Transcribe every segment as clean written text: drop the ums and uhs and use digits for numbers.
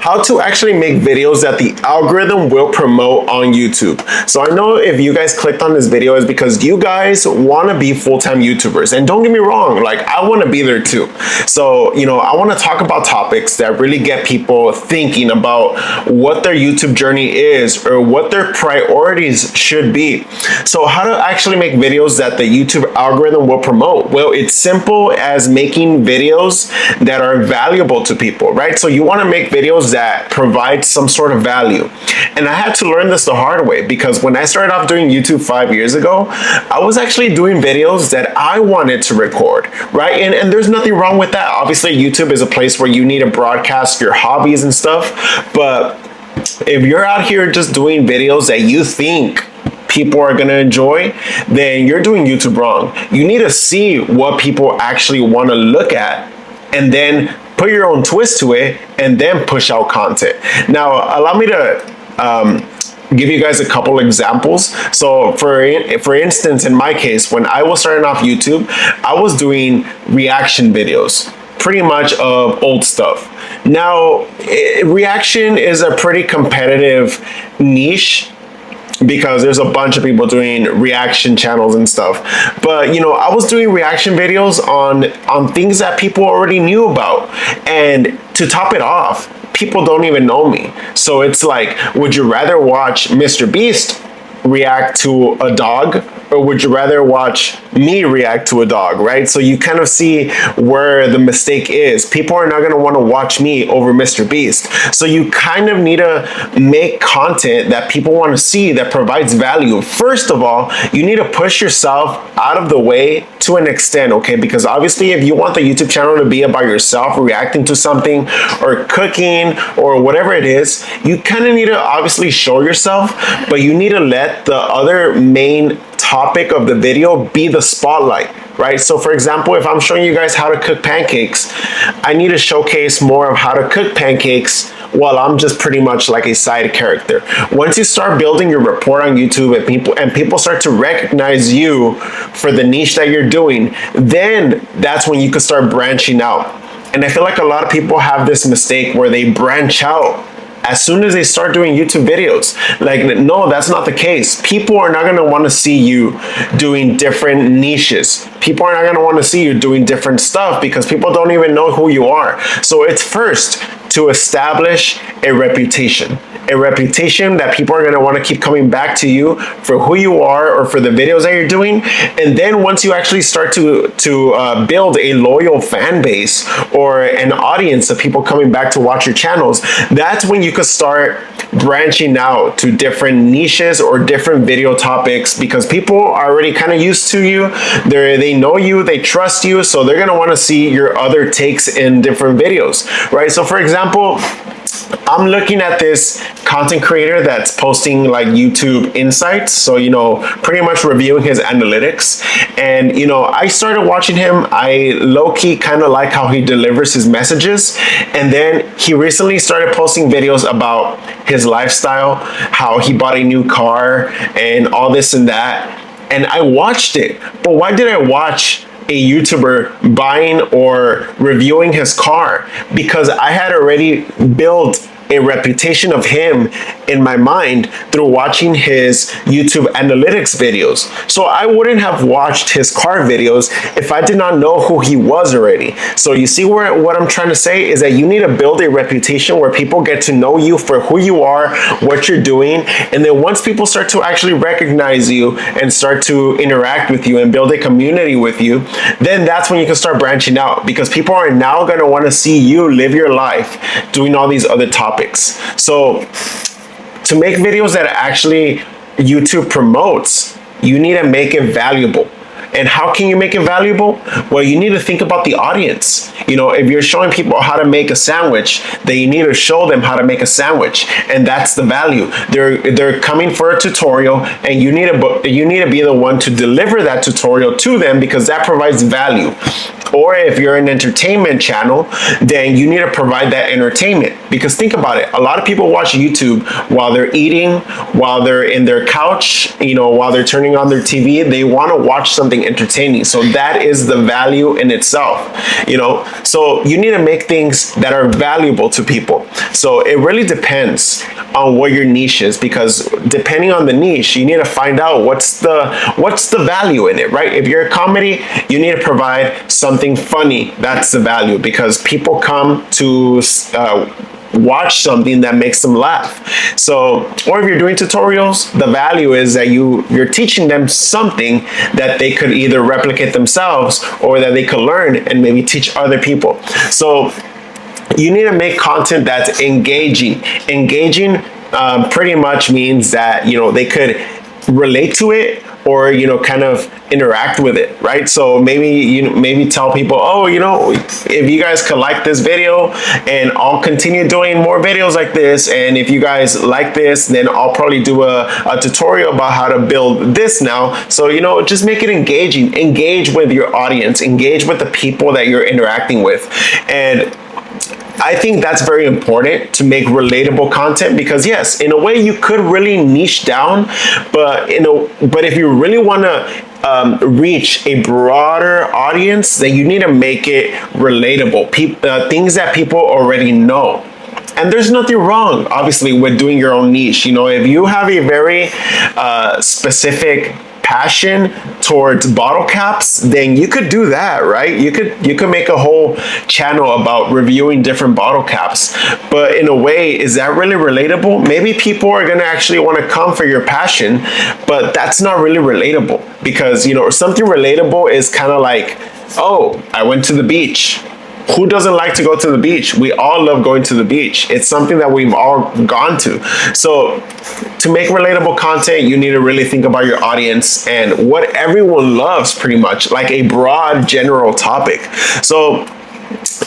how to actually make videos that the algorithm will promote on YouTube. So I know if you guys clicked on this video is because you guys want to be full-time YouTubers, and don't get me wrong, like I want to be there too. So, you know, I want to talk about topics that really get people thinking about what their YouTube journey is or what their priorities should be. So how to actually make videos that the YouTube algorithm will promote? Well, it's simple as making videos that are valuable to people, right? So you want to make videos that provide some sort of value. And I had to learn this the hard way, because when I started off doing YouTube 5 years ago, I was actually doing videos that I wanted to record, right? And there's nothing wrong with that. Obviously, YouTube is a place where you need to broadcast your hobbies and stuff. But if you're out here just doing videos that you think people are going to enjoy, then you're doing YouTube wrong. You need to see what people actually want to look at and then put your own twist to it and then push out content. Now, allow me to give you guys a couple examples. So for instance, in my case, when I was starting off YouTube, I was doing reaction videos, pretty much of old stuff. Now, reaction is a pretty competitive niche, because there's a bunch of people doing reaction channels and stuff. But, you know, I was doing reaction videos on things that people already knew about. And to top it off, people don't even know me. So it's like, would you rather watch Mr. Beast react to a dog, or would you rather watch me react to a dog, right? So you kind of see where the mistake is. People are not going to want to watch me over Mr. Beast. So you kind of need to make content that people want to see, that provides value. First of all, you need to push yourself out of the way to an extent, okay? Because obviously, if you want the YouTube channel to be about yourself reacting to something or cooking or whatever it is, you kind of need to obviously show yourself, but you need to let the other main topic of the video be the spotlight, right? So for example, if I'm showing you guys how to cook pancakes, I need to showcase more of how to cook pancakes while I'm just pretty much like a side character. Once you start building your rapport on YouTube and people start to recognize you for the niche that you're doing, then that's when you can start branching out. And I feel like a lot of people have this mistake where they branch out as soon as they start doing YouTube videos. Like, no, that's not the case. People are not going to want to see you doing different niches. People are not going to want to see you doing different stuff because people don't even know who you are. So it's first to establish a reputation that people are going to want to keep coming back to you for who you are or for the videos that you're doing. And then once you actually start to build a loyal fan base or an audience of people coming back to watch your channels, that's when you could start branching out to different niches or different video topics, because people are already kind of used to you. They know you, they trust you, so they're going to want to see your other takes in different videos, right? So for example, I'm looking at this content creator that's posting like YouTube insights. So, you know, pretty much reviewing his analytics. And, you know, I started watching him. I low-key kind of like how he delivers his messages. And then he recently started posting videos about his lifestyle, how he bought a new car and all this and that. And I watched it. But why did I watch a YouTuber buying or reviewing his car? Because I had already built a reputation of him in my mind through watching his YouTube analytics videos. So I wouldn't have watched his car videos if I did not know who he was already. So you see what I'm trying to say is that you need to build a reputation where people get to know you for who you are, what you're doing. And then once people start to actually recognize you and start to interact with you and build a community with you, then that's when you can start branching out, because people are now going to want to see you live your life doing all these other topics. So to make videos that actually YouTube promotes, you need to make it valuable. And how can you make it valuable? Well, you need to think about the audience. You know, if you're showing people how to make a sandwich, then you need to show them how to make a sandwich, and that's the value. They're coming for a tutorial, and you need to be the one to deliver that tutorial to them, because that provides value. Or if you're an entertainment channel, then you need to provide that entertainment, Because think about it, a lot of people watch YouTube while they're eating, while they're in their couch, while they're turning on their TV. They want to watch something entertaining. So that is the value in itself, So you need to make things that are valuable to people. So it really depends on what your niche is, because depending on the niche, you need to find out what's the value in it, right? If you're a comedy, you need to provide something funny. That's the value, because people come to watch something that makes them laugh. So, or if you're doing tutorials, the value is that you're teaching them something that they could either replicate themselves or that they could learn and maybe teach other people. So you need to make content that's engaging. Engaging pretty much means that they could relate to it, or kind of interact with it, right? So maybe tell people, oh, if you guys could like this video, and I'll continue doing more videos like this, and if you guys like this, then I'll probably do a tutorial about how to build this now. So just make it engaging. Engage with your audience, engage with the people that you're interacting with. And I think that's very important, to make relatable content, because yes, in a way you could really niche down, but if you really want to reach a broader audience, then you need to make it relatable. Things that people already know. And there's nothing wrong, obviously, with doing your own niche. If you have a very specific passion towards bottle caps, then you could do that, right? You could make a whole channel about reviewing different bottle caps. But in a way, is that really relatable? Maybe people are going to actually want to come for your passion, but that's not really relatable, because something relatable is kind of like, oh, I went to the beach. Who doesn't like to go to the beach? We all love going to the beach. It's something that we've all gone to. So to make relatable content, you need to really think about your audience and what everyone loves, pretty much, like a broad general topic. So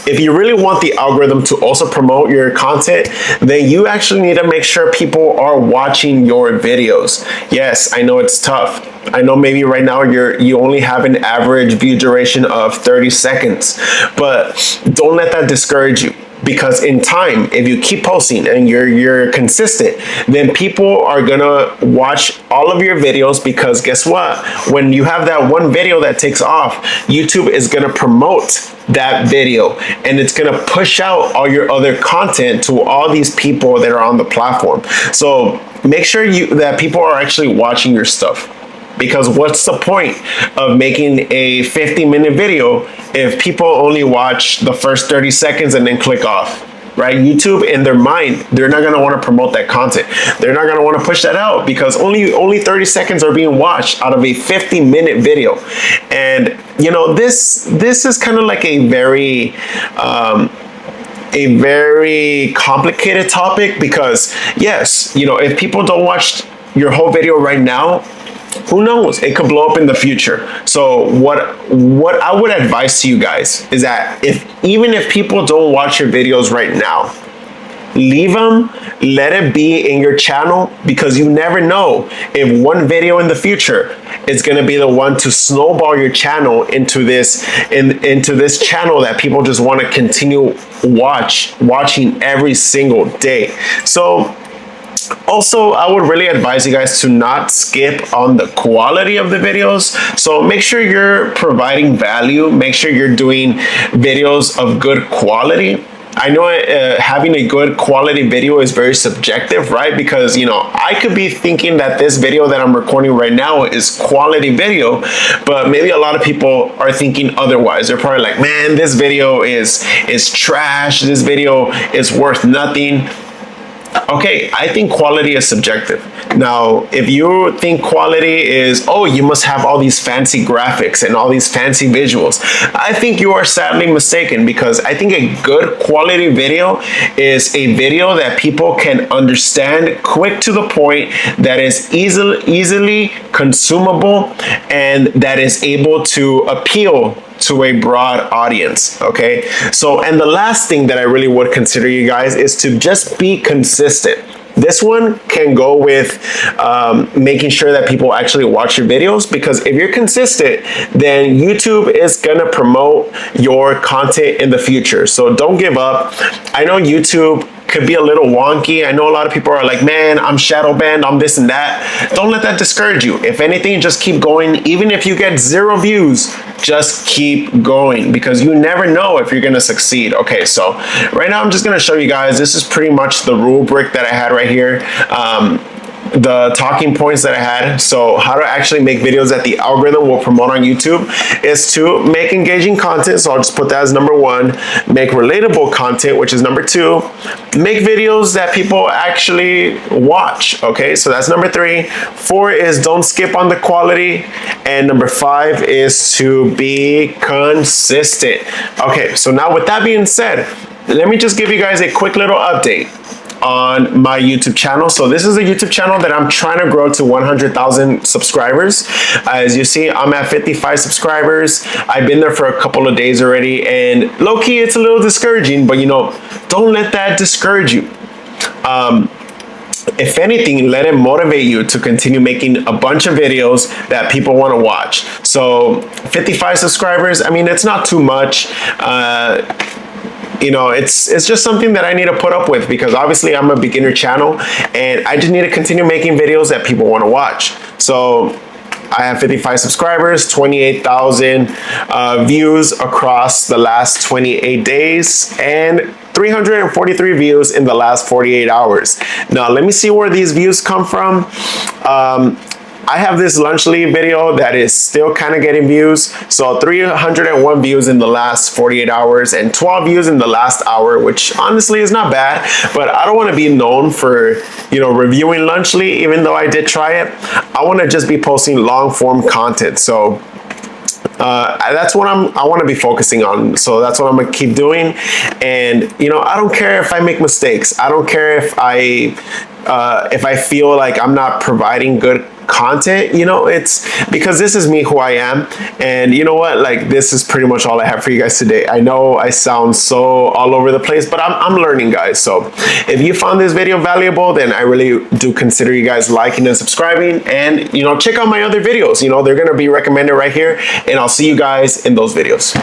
if you really want the algorithm to also promote your content, then you actually need to make sure people are watching your videos. Yes, I know it's tough. I know maybe right now you only have an average view duration of 30 seconds, but don't let that discourage you. Because in time, if you keep posting and you're consistent, then people are gonna watch all of your videos, because guess what? When you have that one video that takes off, YouTube is gonna promote that video, and it's gonna push out all your other content to all these people that are on the platform. So make sure that people are actually watching your stuff. Because what's the point of making a 50-minute video if people only watch the first 30 seconds and then click off, right? YouTube, in their mind, they're not gonna wanna promote that content. They're not gonna wanna push that out, because only 30 seconds are being watched out of a 50-minute video. And this is kind of like a very complicated topic, because yes, if people don't watch your whole video right now, who knows? It could blow up in the future. So what I would advise to you guys is that even if people don't watch your videos right now, leave them, let it be in your channel, because you never know if one video in the future is going to be the one to snowball your channel into this channel that people just want to continue watching every single day. So also, I would really advise you guys to not skip on the quality of the videos. So make sure you're providing value. Make sure you're doing videos of good quality. I know having a good quality video is very subjective, right? Because, I could be thinking that this video that I'm recording right now is quality video, but maybe a lot of people are thinking otherwise. They're probably like, man, this video is trash. This video is worth nothing. Okay, I think quality is subjective. Now, if you think quality is, oh, you must have all these fancy graphics and all these fancy visuals, I think you are sadly mistaken, because I think a good quality video is a video that people can understand, quick to the point, that is easily consumable, and that is able to appeal to a broad audience. Okay, so, and the last thing that I really would consider, you guys, is to just be consistent. This one can go with making sure that people actually watch your videos, because if you're consistent, then YouTube is gonna promote your content in the future. So don't give up. I know YouTube could be a little wonky. I know a lot of people are like, man, I'm shadow banned, I'm this and that. Don't let that discourage you. If anything, just keep going. Even if you get 0 views, just keep going, because you never know if you're gonna succeed. Okay, so right now I'm just gonna show you guys, this is pretty much the rubric that I had right here. The talking points that I had. So how to actually make videos that the algorithm will promote on YouTube is to make engaging content. So I'll just put that as number 1. Make relatable content, which is number 2. Make videos that people actually watch. Okay, so that's number 3. 4 is don't skip on the quality. And number 5 is to be consistent. Okay, so now with that being said, let me just give you guys a quick little update on my YouTube channel. So this is a YouTube channel that I'm trying to grow to 100,000 subscribers. As you see, I'm at 55 subscribers. I've been there for a couple of days already, and low-key it's a little discouraging, but you know, don't let that discourage you. If anything, let it motivate you to continue making a bunch of videos that people want to watch. So 55 subscribers, I mean, it's not too much. You know, it's just something that I need to put up with, because obviously I'm a beginner channel and I just need to continue making videos that people want to watch. So I have 55 subscribers, 28,000 views across the last 28 days, and 343 views in the last 48 hours. Now, let me see where these views come from. I have this lunch leave video that is still kind of getting views. So 301 views in the last 48 hours and 12 views in the last hour, which honestly is not bad, but I don't want to be known for, you know, reviewing lunch leave, even though I did try it. I want to just be posting long form content. So that's what I want to be focusing on. So that's what I'm gonna keep doing. And you know, I don't care if I make mistakes. I don't care if I feel like I'm not providing good content. You know, it's because this is me, who I am. And you know what, like, this is pretty much all I have for you guys today. I know I sound so all over the place, but I'm learning, guys. So if you found this video valuable, then I really do consider you guys liking and subscribing, and you know, check out my other videos. You know, they're gonna be recommended right here, and I'll see you guys in those videos.